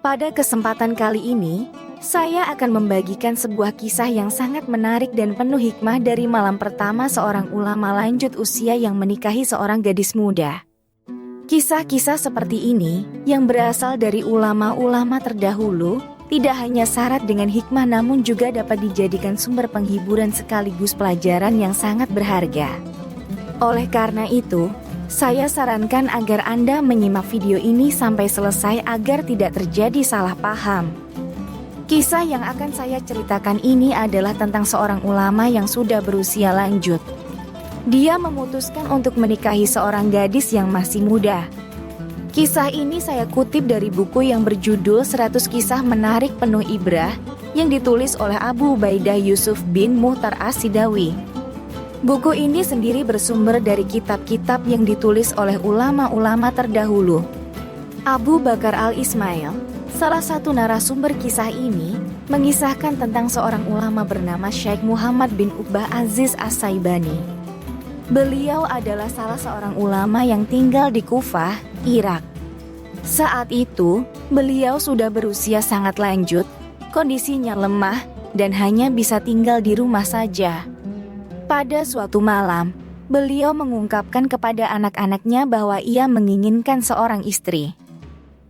Pada kesempatan kali ini, saya akan membagikan sebuah kisah yang sangat menarik dan penuh hikmah dari malam pertama seorang ulama lanjut usia yang menikahi seorang gadis muda. Kisah-kisah seperti ini, yang berasal dari ulama-ulama terdahulu, tidak hanya syarat dengan hikmah namun juga dapat dijadikan sumber penghiburan sekaligus pelajaran yang sangat berharga. Oleh karena itu, saya sarankan agar Anda menyimak video ini sampai selesai agar tidak terjadi salah paham. Kisah yang akan saya ceritakan ini adalah tentang seorang ulama yang sudah berusia lanjut. Dia memutuskan untuk menikahi seorang gadis yang masih muda. Kisah ini saya kutip dari buku yang berjudul 100 Kisah Menarik Penuh Ibrah yang ditulis oleh Abu Ubaidah Yusuf bin Muhtar As-Sidawi. Buku ini sendiri bersumber dari kitab-kitab yang ditulis oleh ulama-ulama terdahulu. Abu Bakar Al-Ismail, salah satu narasumber kisah ini, mengisahkan tentang seorang ulama bernama Syekh Muhammad bin Uqbah Aziz As-Saibani. Beliau adalah salah seorang ulama yang tinggal di Kufah, Irak. Saat itu, beliau sudah berusia sangat lanjut, kondisinya lemah, dan hanya bisa tinggal di rumah saja. Pada suatu malam, beliau mengungkapkan kepada anak-anaknya bahwa ia menginginkan seorang istri.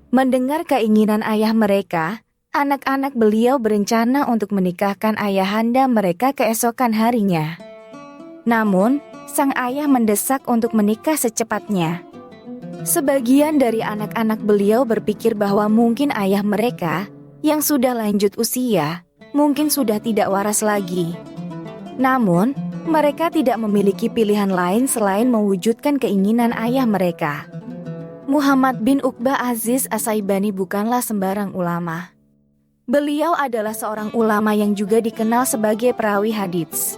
Mendengar keinginan ayah mereka, anak-anak beliau berencana untuk menikahkan ayahanda mereka keesokan harinya. Namun, sang ayah mendesak untuk menikah secepatnya. Sebagian dari anak-anak beliau berpikir bahwa mungkin ayah mereka, yang sudah lanjut usia, mungkin sudah tidak waras lagi. Namun, mereka tidak memiliki pilihan lain selain mewujudkan keinginan ayah mereka. Muhammad bin Uqbah Aziz As-Saibani bukanlah sembarang ulama. Beliau adalah seorang ulama yang juga dikenal sebagai perawi hadits.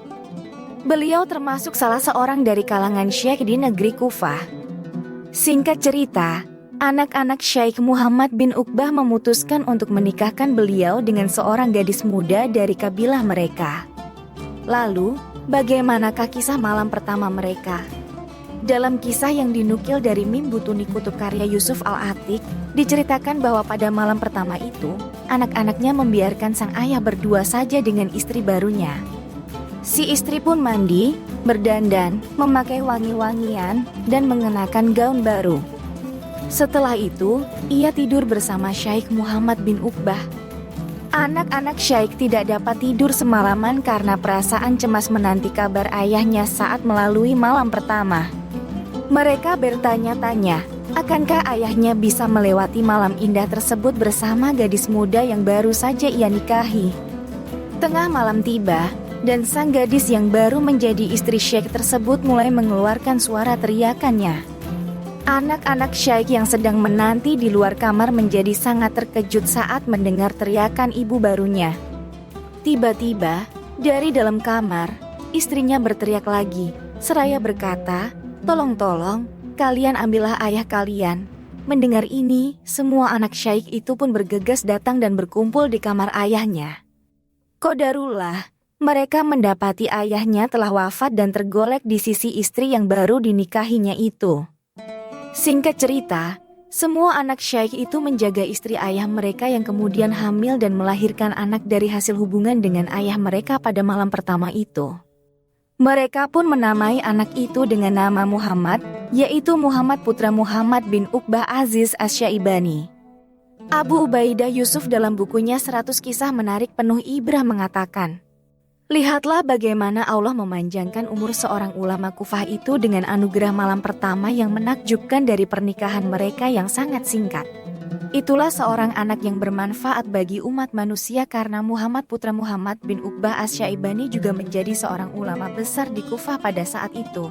Beliau termasuk salah seorang dari kalangan syekh di negeri Kufah. Singkat cerita, anak-anak Syekh Muhammad bin Uqbah memutuskan untuk menikahkan beliau dengan seorang gadis muda dari kabilah mereka. Lalu, bagaimanakah kisah malam pertama mereka? Dalam kisah yang dinukil dari Mim Butuni Kutub karya Yusuf Al-Atiq, diceritakan bahwa pada malam pertama itu, anak-anaknya membiarkan sang ayah berdua saja dengan istri barunya. Si istri pun mandi, berdandan, memakai wangi-wangian, dan mengenakan gaun baru. Setelah itu, ia tidur bersama Syekh Muhammad bin Uqbah. Anak-anak Syekh tidak dapat tidur semalaman karena perasaan cemas menanti kabar ayahnya saat melalui malam pertama. Mereka bertanya-tanya, akankah ayahnya bisa melewati malam indah tersebut bersama gadis muda yang baru saja ia nikahi. Tengah malam tiba, dan sang gadis yang baru menjadi istri Syekh tersebut mulai mengeluarkan suara teriakannya. Anak-anak Syekh yang sedang menanti di luar kamar menjadi sangat terkejut saat mendengar teriakan ibu barunya. Tiba-tiba, dari dalam kamar, istrinya berteriak lagi, seraya berkata, "Tolong-tolong, kalian ambillah ayah kalian." Mendengar ini, semua anak Syekh itu pun bergegas datang dan berkumpul di kamar ayahnya. Qadarullah, mereka mendapati ayahnya telah wafat dan tergolek di sisi istri yang baru dinikahinya itu. Singkat cerita, semua anak Syekh itu menjaga istri ayah mereka yang kemudian hamil dan melahirkan anak dari hasil hubungan dengan ayah mereka pada malam pertama itu. Mereka pun menamai anak itu dengan nama Muhammad, yaitu Muhammad putra Muhammad bin Uqbah Aziz As-Syaibani. Abu Ubaidah Yusuf dalam bukunya 100 Kisah Menarik Penuh Ibrah mengatakan, "Lihatlah bagaimana Allah memanjangkan umur seorang ulama Kufah itu dengan anugerah malam pertama yang menakjubkan dari pernikahan mereka yang sangat singkat. Itulah seorang anak yang bermanfaat bagi umat manusia karena Muhammad putra Muhammad bin Uqbah As-Syaibani juga menjadi seorang ulama besar di Kufah pada saat itu."